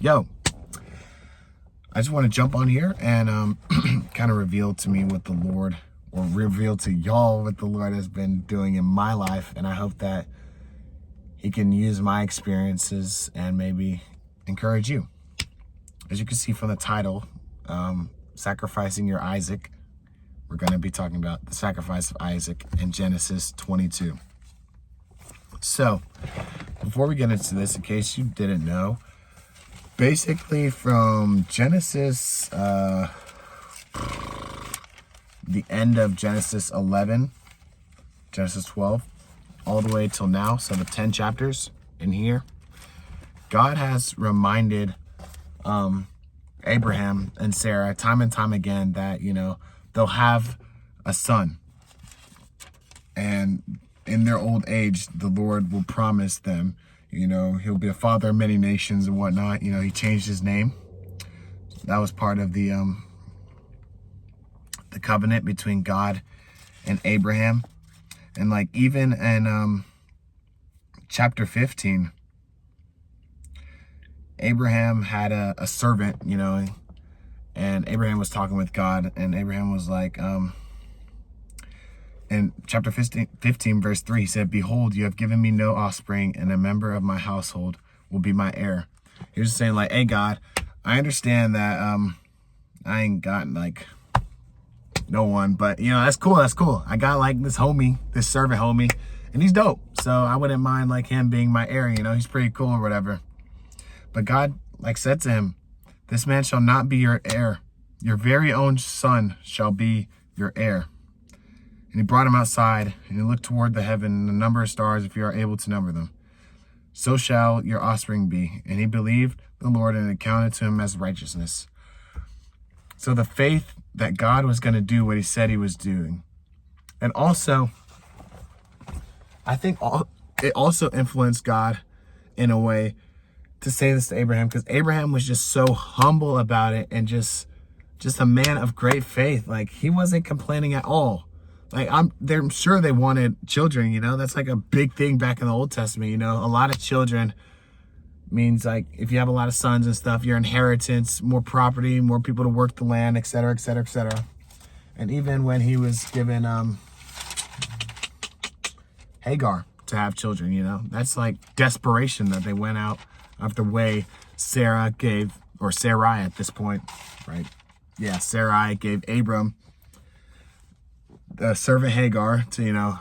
Yo, I just want to jump on here and kind of reveal to me what the Lord, or reveal to y'all what the Lord has been doing in my life. And I hope that he can use my experiences and maybe encourage you. As you can see from the title, Sacrificing Your Isaac, we're going to be talking about the sacrifice of Isaac in Genesis 22. So, before we get into this, in case you didn't know, basically from Genesis, the end of Genesis 11, Genesis 12, all the way till now, so the 10 chapters in here, God has reminded Abraham and Sarah time and time again that, they'll have a son. And in their old age, the Lord will promise them, he'll be a father of many nations and whatnot. He changed his name. That was part of the covenant between God and Abraham. And like even in chapter 15, Abraham had a servant, and Abraham was talking with God, and Abraham was like, in chapter 15, verse 3, he said, "Behold, you have given me no offspring, and a member of my household will be my heir." He was just saying like, hey, God, I understand that I ain't got like no one, but that's cool. That's cool. I got like this servant homie, and he's dope. So I wouldn't mind like him being my heir. He's pretty cool or whatever. But God said to him, "This man shall not be your heir. Your very own son shall be your heir." And he brought him outside, and he looked toward the heaven, and the number of stars, if you are able to number them. So shall your offspring be. And he believed the Lord, and it counted to him as righteousness. So the faith that God was going to do what he said he was doing. And also, I think it also influenced God in a way to say this to Abraham, because Abraham was just so humble about it and just a man of great faith. Like, he wasn't complaining at all. Like, they're sure they wanted children, that's like a big thing back in the Old Testament. A lot of children means like if you have a lot of sons and stuff, your inheritance, more property, more people to work the land, et cetera, et cetera, et cetera. And even when he was given Hagar to have children, that's like desperation that they went out of the way. Sarai at this point, right? Yeah, Sarai gave Abram the servant Hagar to,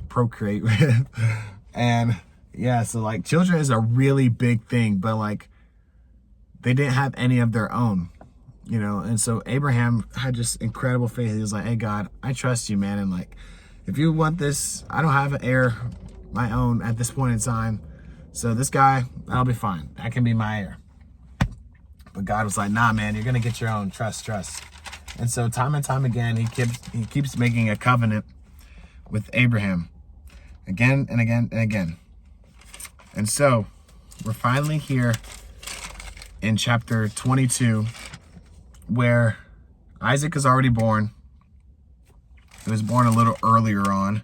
procreate with. And yeah, so like children is a really big thing, but like they didn't have any of their own, and so Abraham had just incredible faith. He was like, "Hey, God, I trust you, man. And like, if you want this, I don't have an heir my own at this point in time. So this guy, I'll be fine. That can be my heir." But God was like, "Nah, man, you're going to get your own. Trust. And so time and time again, he keeps making a covenant with Abraham again and again and again. And so we're finally here in chapter 22, where Isaac is already born. He was born a little earlier on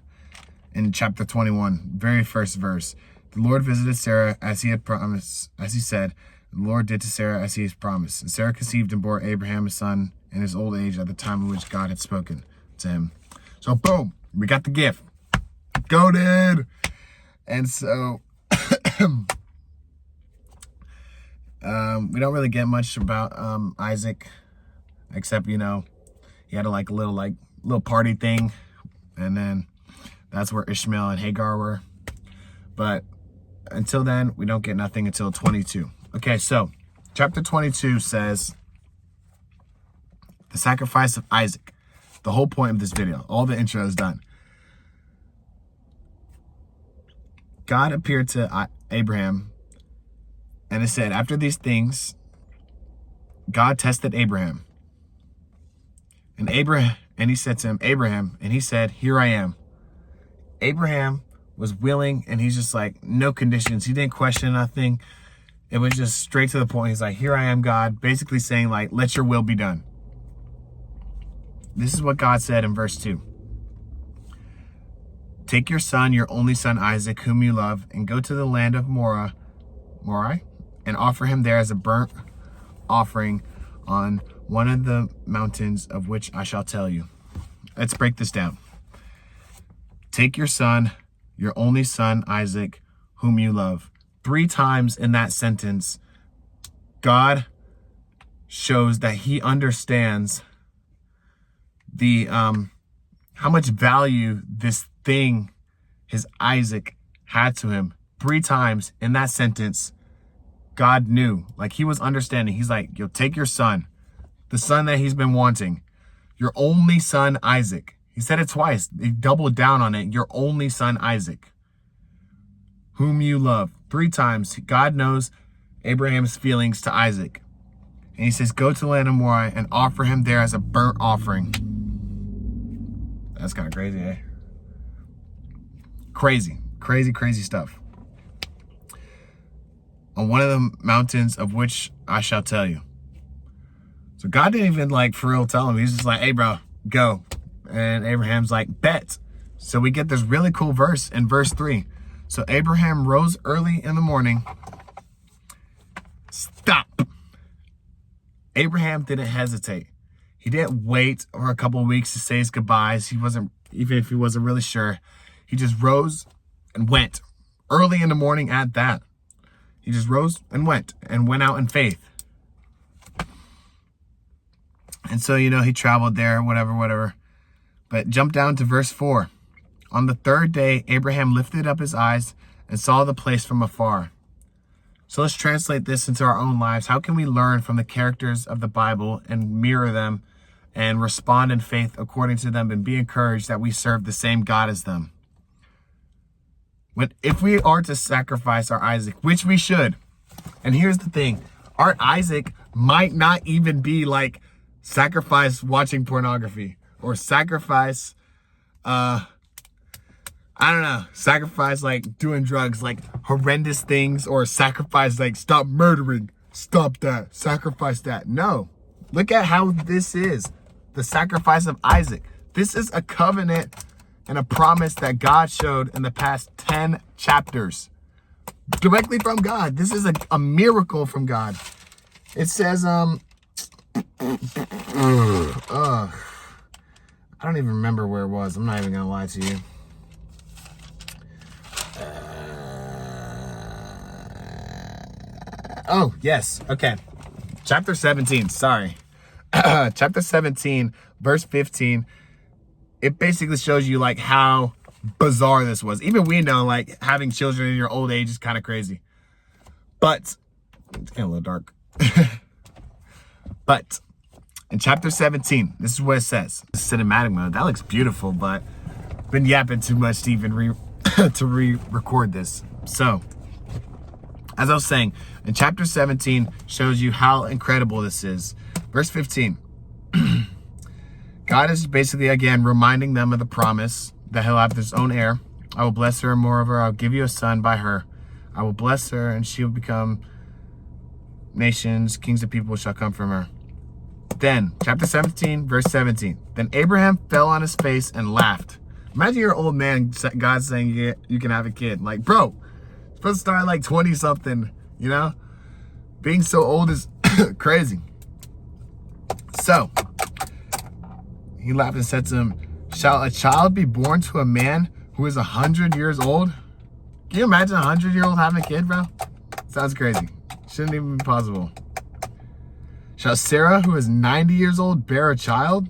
in chapter 21, very first verse. "The Lord visited Sarah as he had promised, as he said. The Lord did to Sarah as he had promised. And Sarah conceived and bore Abraham a son in his old age at the time in which God had spoken to him." So boom, we got the gift. Goated. And so we don't really get much about Isaac, except he had a little party thing, and then that's where Ishmael and Hagar were. But until then, we don't get nothing until 22. Okay, so chapter 22 says the sacrifice of Isaac. The whole point of this video, all the intro is done. God appeared to Abraham, and it said, after these things, God tested Abraham. And he said to him, "Abraham," and he said, "Here I am." Abraham was willing, and he's just like, no conditions. He didn't question nothing. It was just straight to the point. He's like, "Here I am, God," basically saying like, let your will be done. This is what God said in verse 2. "Take your son, your only son Isaac, whom you love, and go to the land of Moriah and offer him there as a burnt offering on one of the mountains of which I shall tell you. Let's break this down. Take your son, your only son, Isaac, whom you love. 3 times in that sentence, God shows that he understands the how much value this thing, his Isaac, had to him. 3 times in that sentence, God knew, like he was understanding. He's like, yo, take your son, the son that he's been wanting, your only son, Isaac. He said it twice. He doubled down on it. Your only son, Isaac, whom you love. 3 times. God knows Abraham's feelings to Isaac. And he says, go to the land of Moriah and offer him there as a burnt offering. That's kind of crazy, eh? Crazy, crazy, crazy stuff. On one of the mountains of which I shall tell you. So God didn't even like for real tell him. He's just like, hey bro, go. And Abraham's like, bet. So we get this really cool verse in verse 3. So Abraham rose early in the morning. Stop. Abraham didn't hesitate. He didn't wait for a couple of weeks to say his goodbyes. He wasn't, even if he wasn't really sure, he just rose and went early in the morning at that. He just rose and went out in faith. And so, he traveled there, whatever. But jump down to verse 4. On the 3rd day, Abraham lifted up his eyes and saw the place from afar. So let's translate this into our own lives. How can we learn from the characters of the Bible and mirror them and respond in faith according to them and be encouraged that we serve the same God as them? If we are to sacrifice our Isaac, which we should, and here's the thing, our Isaac might not even be like sacrifice watching pornography or sacrifice, sacrifice like doing drugs, like horrendous things, or sacrifice like stop murdering, stop that, sacrifice that. No, look at how this is the sacrifice of Isaac. This is a covenant and a promise that God showed in the past 10 chapters directly from God. This is a miracle from God. It says, I don't even remember where it was. I'm not even gonna lie to you. Oh, yes. Okay. Chapter 17. Sorry. Chapter 17, verse 15. It basically shows you like how bizarre this was. Even we know like having children in your old age is kind of crazy. But it's getting a little dark. But in chapter 17, this is what it says. Cinematic mode. That looks beautiful, but been yapping too much to even re-record this. So, as I was saying, in chapter 17 shows you how incredible this is. Verse 15. God is basically, again, reminding them of the promise that he'll have his own heir. I will bless her, and moreover, I'll give you a son by her. I will bless her, and she will become nations, kings of people shall come from her. Then, chapter 17, verse 17. Then Abraham fell on his face and laughed. Imagine you're an old man, God saying you can have a kid. Like, bro, it's supposed to start like 20-something, Being so old is crazy. So, he laughed and said to him, shall a child be born to a man who is 100 years old? Can you imagine a 100-year-old having a kid, bro? Sounds crazy. Shouldn't even be possible. Shall Sarah, who is 90 years old, bear a child?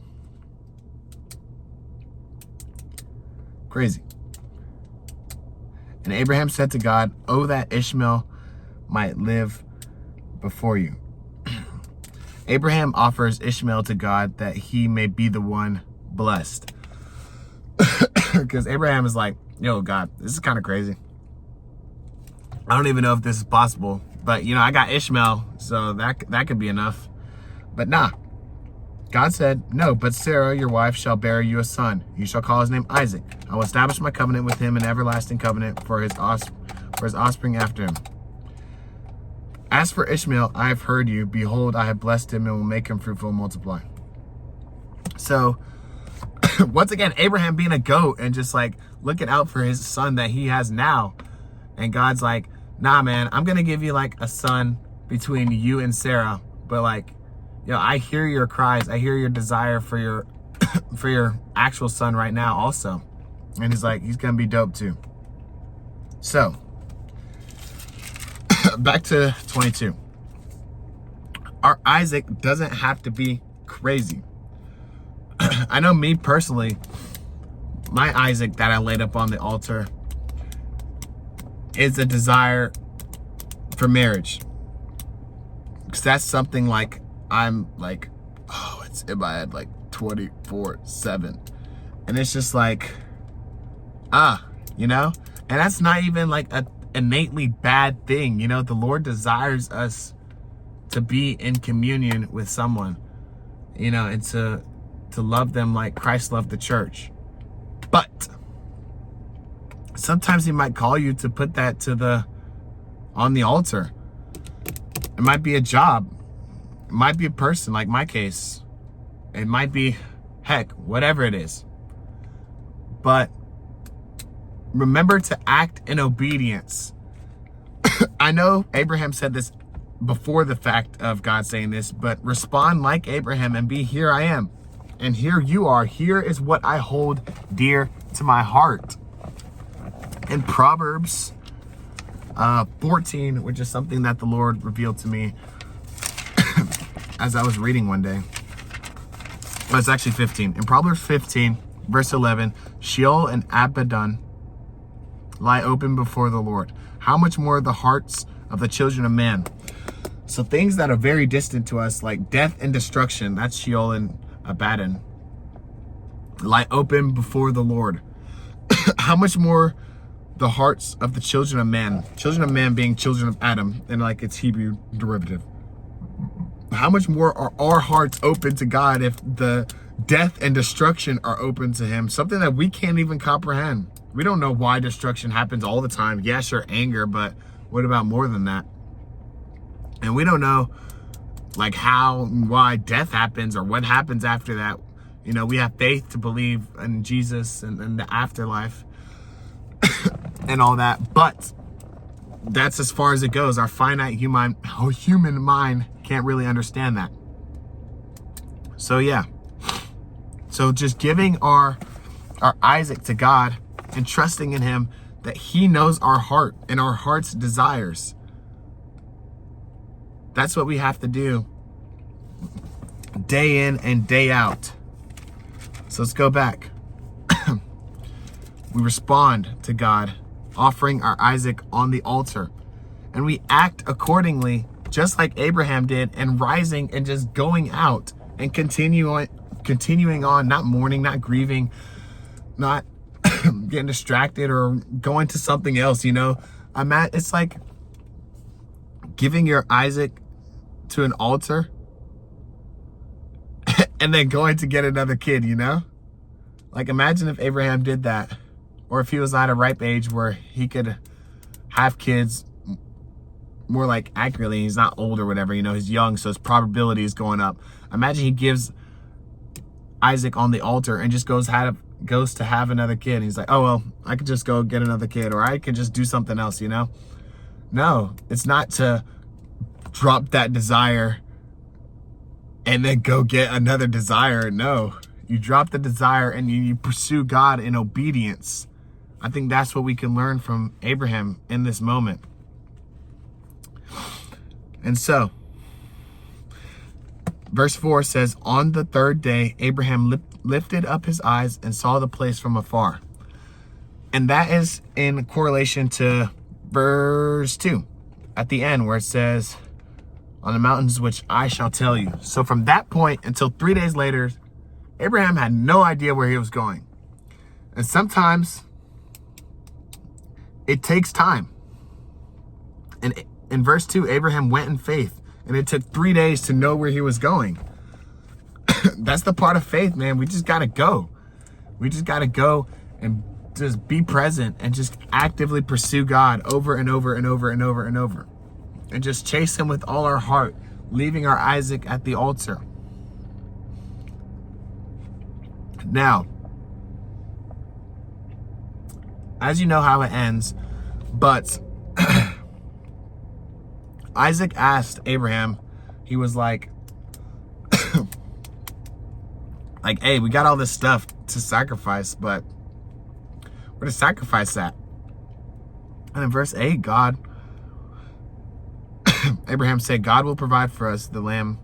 Crazy. And Abraham said to God, oh, that Ishmael might live before you. Abraham offers Ishmael to God that he may be the one blessed. Because Abraham is like, yo, God, this is kind of crazy. I don't even know if this is possible. But, I got Ishmael, so that could be enough. But nah. God said, no, but Sarah, your wife, shall bear you a son. You shall call his name Isaac. I will establish my covenant with him, an everlasting covenant for his offspring after him. As for Ishmael, I have heard you. Behold, I have blessed him and will make him fruitful and multiply. So, once again, Abraham being a goat and just like looking out for his son that he has now. And God's like, nah, man, I'm going to give you like a son between you and Sarah. But like, I hear your cries. I hear your desire for your, for your actual son right now also. And he's like, he's going to be dope too. So back to 22. Our Isaac doesn't have to be crazy. I know me personally, my Isaac that I laid up on the altar is a desire for marriage. Because that's something like, I'm like, oh, it's in my head like 24/7. And it's just like, and that's not even like a innately bad thing. The Lord desires us to be in communion with someone, and to love them like Christ loved the church. But sometimes he might call you to put that on the altar. It might be a job. It might be a person, like my case. It might be, heck, whatever it is. But remember to act in obedience. I know Abraham said this before the fact of God saying this, but respond like Abraham and be, here I am. And here you are. Here is what I hold dear to my heart. In Proverbs 14, which is something that the Lord revealed to me as I was reading one day. Well, it's actually 15. In Proverbs 15, verse 11, Sheol and Abaddon lie open before the Lord. How much more the hearts of the children of man? So things that are very distant to us, like death and destruction, that's Sheol and Abaddon, lie open before the Lord. How much more the hearts of the children of man? Children of man being children of Adam, and like its Hebrew derivative. How much more are our hearts open to God if the death and destruction are open to him? Something that we can't even comprehend. We don't know why destruction happens all the time. Yeah, sure, anger, but what about more than that? And we don't know like how and why death happens or what happens after that. We have faith to believe in Jesus and the afterlife and all that, but that's as far as it goes. Our finite human mind can't really understand that. So yeah. So just giving our Isaac to God and trusting in him that he knows our heart and our heart's desires. That's what we have to do day in and day out. So let's go back. We respond to God, offering our Isaac on the altar. And we act accordingly, just like Abraham did, and rising and just going out and continuing on, not mourning, not grieving, not getting distracted or going to something else, It's like giving your Isaac to an altar and then going to get another kid, Like imagine if Abraham did that, or if he was at a ripe age where he could have kids more like accurately. He's not old or whatever, he's young, so his probability is going up. Imagine he gives Isaac on the altar and just goes to have another kid. He's like, oh, well, I could just go get another kid, or I could just do something else, No, it's not to drop that desire and then go get another desire. No, you drop the desire and you pursue God in obedience. I think that's what we can learn from Abraham in this moment. And so, verse 4 says, on the third day, Abraham lifted up his eyes and saw the place from afar. And that is in correlation to verse 2 at the end, where it says, on the mountains which I shall tell you. So from that point until 3 days later, Abraham had no idea where he was going. And sometimes it takes time. And in verse 2, Abraham went in faith, and it took 3 days to know where he was going. That's the part of faith, man. We just got to go. We just got to go and just be present and just actively pursue God over and over and over and over and over. And just chase him with all our heart, leaving our Isaac at the altar. Now, as you know how it ends, but Isaac asked Abraham, he was like, hey, we got all this stuff to sacrifice, but where to sacrifice that? And in verse 8, Abraham said, God will provide for us the lamb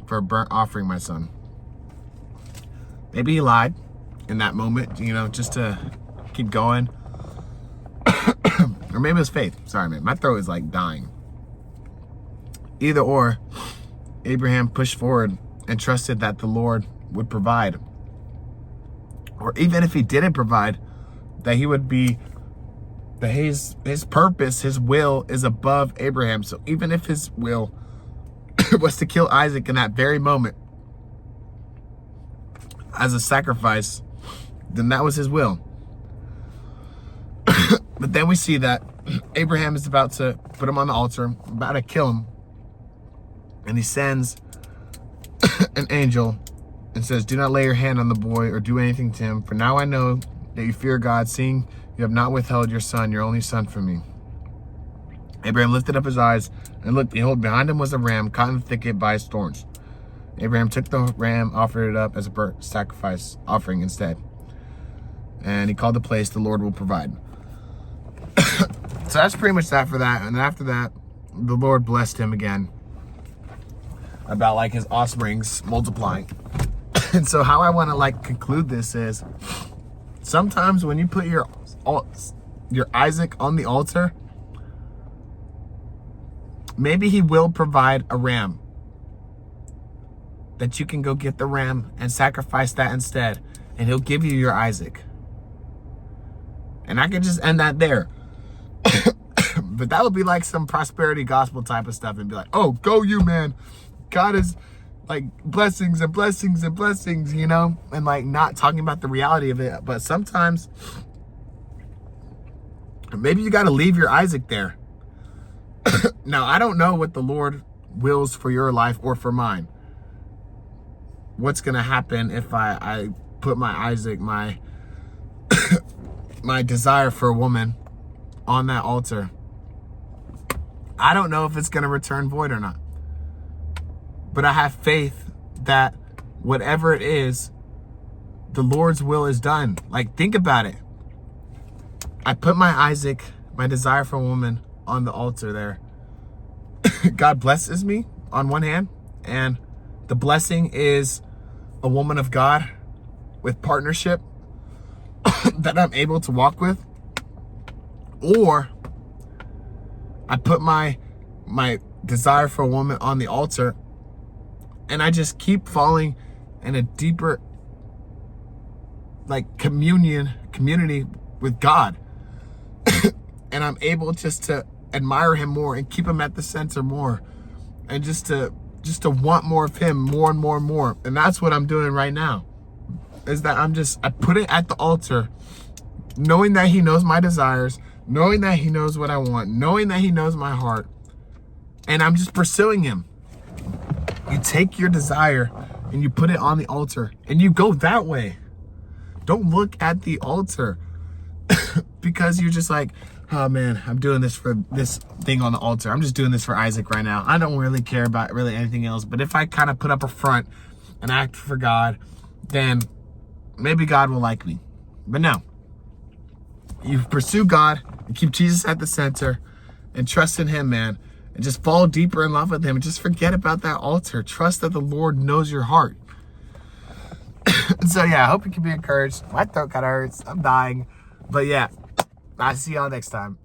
for a burnt offering, my son. Maybe he lied in that moment, just to keep going. Or maybe it was faith. Sorry, man. My throat is like dying. Either or, Abraham pushed forward and trusted that the Lord would provide. Or even if he didn't provide, that he would be, that his purpose, his will is above Abraham. So even if his will was to kill Isaac in that very moment as a sacrifice, then that was his will. But then we see that Abraham is about to put him on the altar, about to kill him. And he sends an angel and says, do not lay your hand on the boy or do anything to him. For now I know that you fear God, seeing you have not withheld your son, your only son, from me. Abraham lifted up his eyes and looked. Behold, behind him was a ram caught in the thicket by its thorns. Abraham took the ram, offered it up as a burnt sacrifice offering instead. And he called the place, the Lord will provide. So that's pretty much that for that. And after that, the Lord blessed him again about his offsprings multiplying. And so how I want to conclude this is, sometimes when you put your Isaac on the altar, maybe he will provide a ram, that you can go get the ram and sacrifice that instead, and he'll give you your Isaac. And I could just end that there. But that would be like some prosperity gospel type of stuff, and be like, oh, go you, man. God is blessings and blessings and blessings, and not talking about the reality of it. But sometimes maybe you got to leave your Isaac there. Now, I don't know what the Lord wills for your life or for mine. What's going to happen if I put my Isaac, my my desire for a woman on that altar? I don't know if it's going to return void or not. But I have faith that whatever it is, the Lord's will is done. Think about it. I put my Isaac, my desire for a woman, on the altar there. God blesses me on one hand, and the blessing is a woman of God with partnership that I'm able to walk with. Or I put my desire for a woman on the altar, and I just keep falling in a deeper community with God. And I'm able just to admire him more and keep him at the center more, and just to want more of him more and more and more. And that's what I'm doing right now, is that I put it at the altar, knowing that he knows my desires, knowing that he knows what I want, knowing that he knows my heart, and I'm just pursuing him. You take your desire and you put it on the altar, and you go that way. Don't look at the altar because you're just oh man, I'm doing this for this thing on the altar. I'm just doing this for Isaac right now. I don't really care about really anything else. But if I kind of put up a front and act for God, then maybe God will like me. But no, you pursue God and keep Jesus at the center and trust in him, man. And just fall deeper in love with him. And just forget about that altar. Trust that the Lord knows your heart. So yeah, I hope you can be encouraged. My throat kind of hurts. I'm dying. But yeah, I'll see y'all next time.